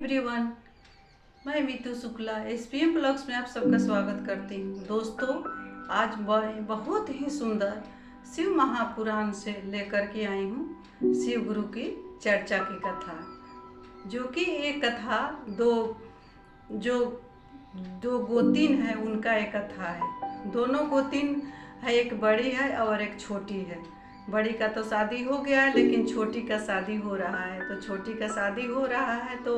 Everyone, मैं Meetu Shukla SPM blogs में आप सबका स्वागत करती हूँ। दोस्तों, आज मैं बहुत ही सुंदर शिव महापुराण से लेकर के आई हूँ शिव गुरु की चर्चा की कथा, जो कि एक कथा दो गोतिन है उनका एक कथा है। दोनों गोतिन है, एक बड़ी है और एक छोटी है। बड़ी का तो शादी हो गया है, लेकिन छोटी का शादी हो रहा है। तो छोटी का शादी हो रहा है तो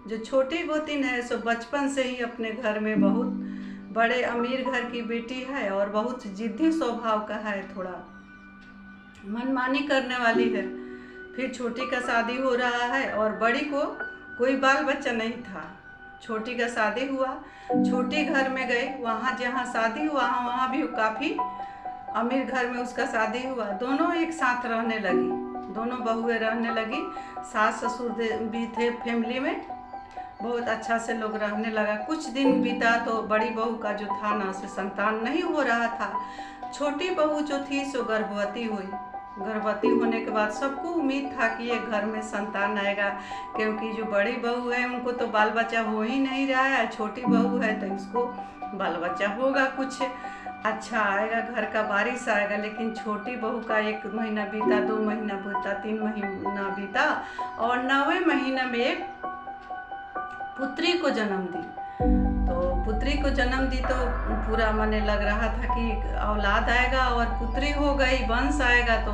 जो छोटी गोतिन है सो बचपन से ही अपने घर में बहुत बड़े अमीर घर की बेटी है और बहुत जिद्दी स्वभाव का है, थोड़ा मनमानी करने वाली है। फिर छोटी का शादी हो रहा है और बड़ी को कोई बाल बच्चा नहीं था। छोटी का शादी हुआ, छोटी घर में गई, वहाँ जहाँ शादी हुआ वहाँ भी काफ़ी अमीर घर में उसका शादी हुआ। दोनों एक साथ रहने लगी, दोनों बहुएं रहने लगी। सास ससुर भी थे फैमिली में, बहुत अच्छा से लोग रहने लगा। कुछ दिन बीता तो बड़ी बहू का जो था ना से संतान नहीं हो रहा था। छोटी बहू जो थी सो गर्भवती हुई। गर्भवती होने के बाद सबको उम्मीद था कि ये घर में संतान आएगा, क्योंकि जो बड़ी बहू है उनको तो बाल बच्चा हो ही नहीं रहा है। छोटी बहू है तो इसको बाल बच्चा होगा, कुछ अच्छा आएगा, घर का बारिश आएगा। लेकिन छोटी बहू का 1 महीना बीता, 2 महीना बीता, 3 महीना बीता और 9वें महीना में पुत्री को जन्म दी। तो पुत्री को जन्म दी तो पूरा मने लग रहा था कि औलाद आएगा और पुत्री हो गई, वंश आएगा। तो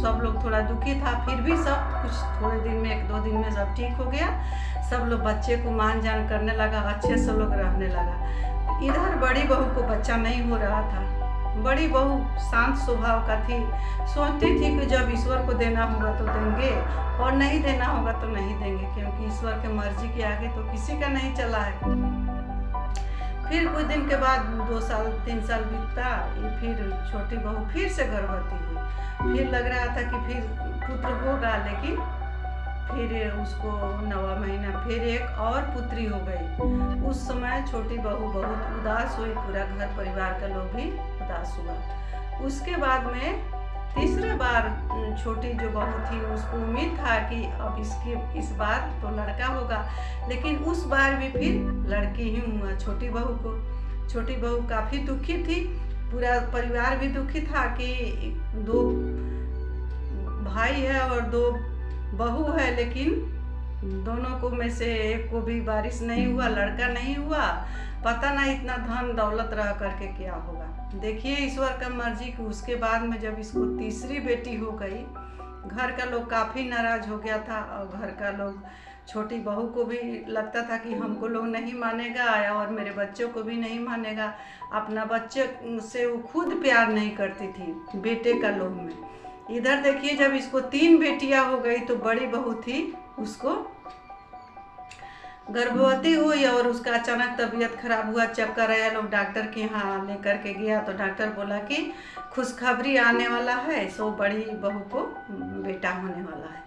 सब लोग थोड़ा दुखी था। फिर भी सब कुछ थोड़े दिन में, 1-2 दिन में सब ठीक हो गया। सब लोग बच्चे को मान जान करने लगा, अच्छे से लोग रहने लगा। इधर बड़ी बहू को बच्चा नहीं हो रहा था। बड़ी बहू शांत स्वभाव का थी, सोचती थी कि जब ईश्वर को देना होगा तो देंगे और नहीं देना होगा तो नहीं देंगे, क्योंकि ईश्वर के मर्जी के आगे तो किसी का नहीं चला है। फिर कुछ दिन के बाद 2 साल 3 साल बीतता, फिर छोटी बहू फिर से गर्भवती हुई। फिर लग रहा था कि फिर पुत्र होगा, लेकिन फिर उसको 9वां महीना फिर एक और पुत्री हो गई। उस समय छोटी बहू बहुत उदास हुई, पूरा घर परिवार का लोग भी उदास हुआ। उसके बाद में तीसरे बार छोटी जो बहू थी उसको उम्मीद था कि अब इस बार तो लड़का होगा, लेकिन उस बार भी फिर लड़की ही हुआ छोटी बहू को। छोटी बहू काफ़ी दुखी थी, पूरा परिवार भी दुखी था कि 2 भाई है और 2 बहू है, लेकिन दोनों को में से एक को भी बारिश नहीं हुआ, लड़का नहीं हुआ। पता ना इतना धन दौलत रह करके क्या होगा। देखिए ईश्वर का मर्जी कि उसके बाद में जब इसको तीसरी बेटी हो गई, घर का लोग काफ़ी नाराज हो गया था। और घर का लोग छोटी बहू को भी लगता था कि हमको लोग नहीं मानेगा और मेरे बच्चों को भी नहीं मानेगा। अपना बच्चे से वो खुद प्यार नहीं करती थी बेटे का लोभ में। इधर देखिए जब इसको 3 बेटियां हो गई तो बड़ी बहू थी उसको गर्भवती हुई और उसका अचानक तबीयत खराब हुआ, चक्कर आया। लोग डॉक्टर के यहाँ लेकर के गया तो डॉक्टर बोला कि खुशखबरी आने वाला है, सो बड़ी बहू को बेटा होने वाला है,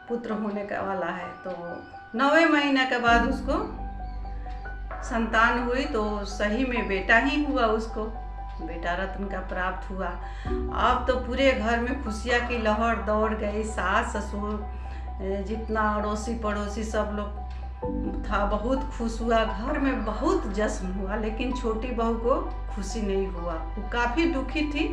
पुत्र होने का वाला है। तो 9वें महीने के बाद उसको संतान हुई तो सही में बेटा ही हुआ, उसको बेटा रत्न का प्राप्त हुआ। अब तो पूरे घर में खुशियाँ की लहर दौड़ गई। सास ससुर जितना अड़ोसी पड़ोसी सब लोग था बहुत खुश हुआ, घर में बहुत जश्न हुआ। लेकिन छोटी बहू को खुशी नहीं हुआ, वो काफ़ी दुखी थी।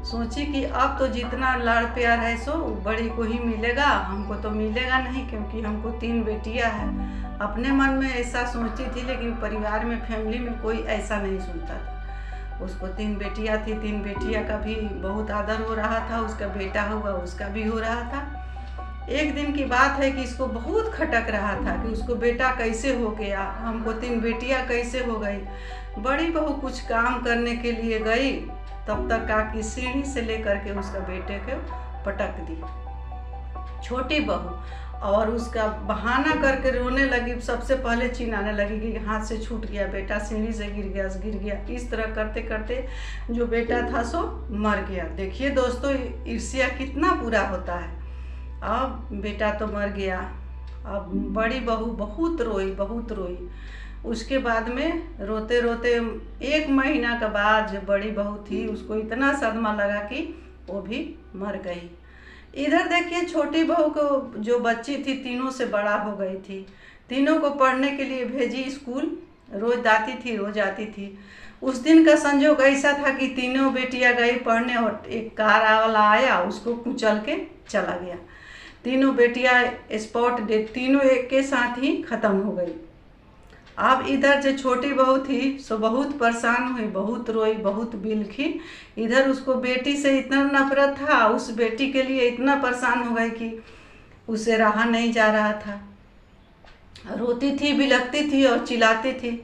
सोची कि अब तो जितना लाड़ प्यार है सो बड़ी को ही मिलेगा, हमको तो मिलेगा नहीं, क्योंकि हमको 3 बेटियां हैं। अपने मन में ऐसा सोचती थी, लेकिन परिवार में फैमिली में कोई ऐसा नहीं सोचता था। उसको 3 बेटियां थी, 3 बेटियां का भी बहुत आदर हो रहा था। उसका बेटा हुआ, उसका भी हो रहा था। एक दिन की बात है कि इसको बहुत खटक रहा था कि उसको बेटा कैसे हो गया, हमको 3 बेटियां कैसे हो गई। बड़ी बहू कुछ काम करने के लिए गई, तब तक काकी सीढ़ी से लेकर के उसका बेटे को पटक दी छोटी बहू, और उसका बहाना करके रोने लगी। सबसे पहले चिल्लाने लगी कि हाथ से छूट गया बेटा, सीढ़ी से गिर गया। इस तरह करते करते जो बेटा था सो मर गया। देखिए दोस्तों, ईर्ष्या कितना बुरा होता है। अब बेटा तो मर गया। अब बड़ी बहू बहुत रोई। उसके बाद में रोते रोते 1 महीना के बाद जो बड़ी बहू थी उसको इतना सदमा लगा कि वो भी मर गई। इधर देखिए छोटी बहू को जो बच्ची थी तीनों से बड़ा हो गई थी, तीनों को पढ़ने के लिए भेजी स्कूल, रोज जाती थी रोज आती थी। उस दिन का संजोग ऐसा था कि तीनों बेटियां गई पढ़ने और एक कार वाला आया उसको कुचल के चला गया। तीनों बेटियां स्पॉट डेट तीनों एक के साथ ही खत्म हो गई। अब इधर जो छोटी बहू थी सो बहुत परेशान हुई, बहुत रोई, बहुत बिलखी। इधर उसको बेटी से इतना नफरत था, उस बेटी के लिए इतना परेशान हो गई कि उसे रहा नहीं जा रहा था। रोती थी, बिलखती थी और चिल्लाती थी।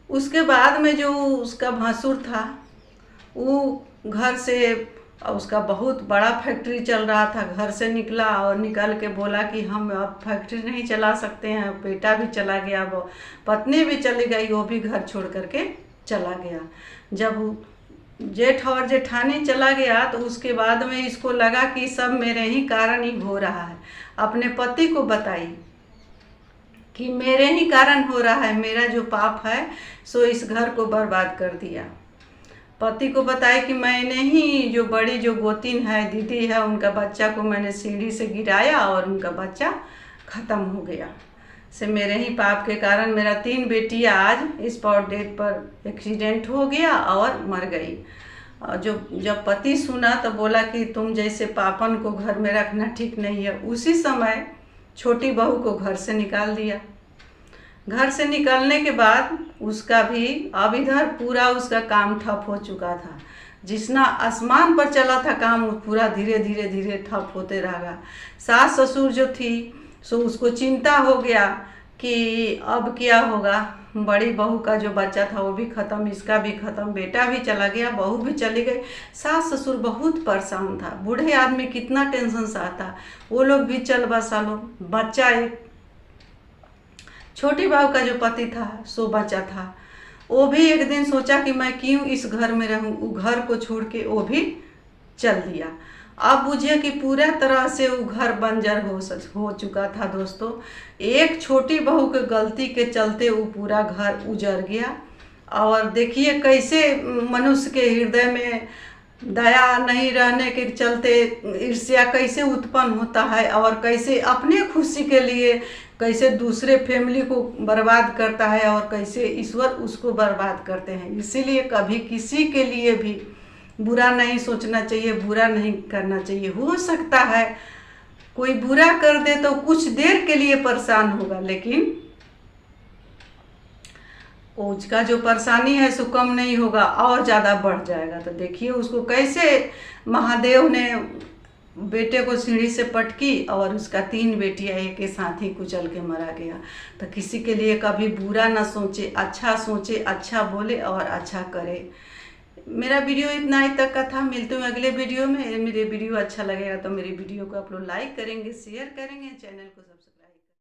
उसके बाद में जो उसका भसुर था वो घर से, उसका बहुत बड़ा फैक्ट्री चल रहा था, घर से निकला और निकल के बोला कि हम अब फैक्ट्री नहीं चला सकते हैं। बेटा भी चला गया, वो पत्नी भी चली गई, वो भी घर छोड़ करके चला गया। जब जेठ और जेठानी चला गया तो उसके बाद में इसको लगा कि सब मेरे ही कारण ही हो रहा है। अपने पति को बताई कि मेरे ही कारण हो रहा है, मेरा जो पाप है सो इस घर को बर्बाद कर दिया। पति को बताया कि मैंने ही, जो बड़ी जो गोतिन है, दीदी है, उनका बच्चा को मैंने सीढ़ी से गिराया और उनका बच्चा ख़त्म हो गया। से मेरे ही पाप के कारण मेरा 3 बेटियां आज स्पॉट डेट पर एक्सीडेंट हो गया और मर गई। और जब पति सुना तो बोला कि तुम जैसे पापन को घर में रखना ठीक नहीं है। उसी समय छोटी बहू को घर से निकाल दिया। घर से निकलने के बाद उसका भी अब इधर पूरा उसका काम ठप हो चुका था। जितना आसमान पर चला था काम वो पूरा धीरे धीरे धीरे ठप होते रहा। सास ससुर जो थी सो उसको चिंता हो गया कि अब क्या होगा। बड़ी बहू का जो बच्चा था वो भी ख़त्म, इसका भी ख़त्म, बेटा भी चला गया, बहू भी चली गई। सास ससुर बहुत परेशान था। बूढ़े आदमी कितना टेंशन सहता, वो लोग भी चल बसा लो। बच्चा एक छोटी बहू का जो पति था सो बच्चा था, वो भी एक दिन सोचा कि मैं क्यों इस घर में रहूं, वो घर को छोड़ के वो भी चल दिया। अब बुझिए कि पूरा तरह से वो घर बंजर हो चुका था दोस्तों। एक छोटी बहू के गलती के चलते वो पूरा घर उजड़ गया। और देखिए कैसे मनुष्य के हृदय में दया नहीं रहने के चलते ईर्ष्या कैसे उत्पन्न होता है और कैसे अपने खुशी के लिए कैसे दूसरे फैमिली को बर्बाद करता है और कैसे ईश्वर उसको बर्बाद करते हैं। इसीलिए कभी किसी के लिए भी बुरा नहीं सोचना चाहिए, बुरा नहीं करना चाहिए। हो सकता है कोई बुरा कर दे तो कुछ देर के लिए परेशान होगा, लेकिन उसका जो परेशानी है सो कम नहीं होगा और ज़्यादा बढ़ जाएगा। तो देखिए उसको कैसे महादेव ने बेटे को सीढ़ी से पटकी और उसका 3 बेटियां एक के साथ ही कुचल के मरा गया। तो किसी के लिए कभी बुरा ना सोचे, अच्छा बोले और अच्छा करे। मेरा वीडियो इतना ही तक का था। मिलते हैं अगले वीडियो में। मेरे वीडियो अच्छा लगेगा तो मेरे वीडियो को आप लोग लाइक करेंगे, शेयर करेंगे, चैनल को सब्सक्राइब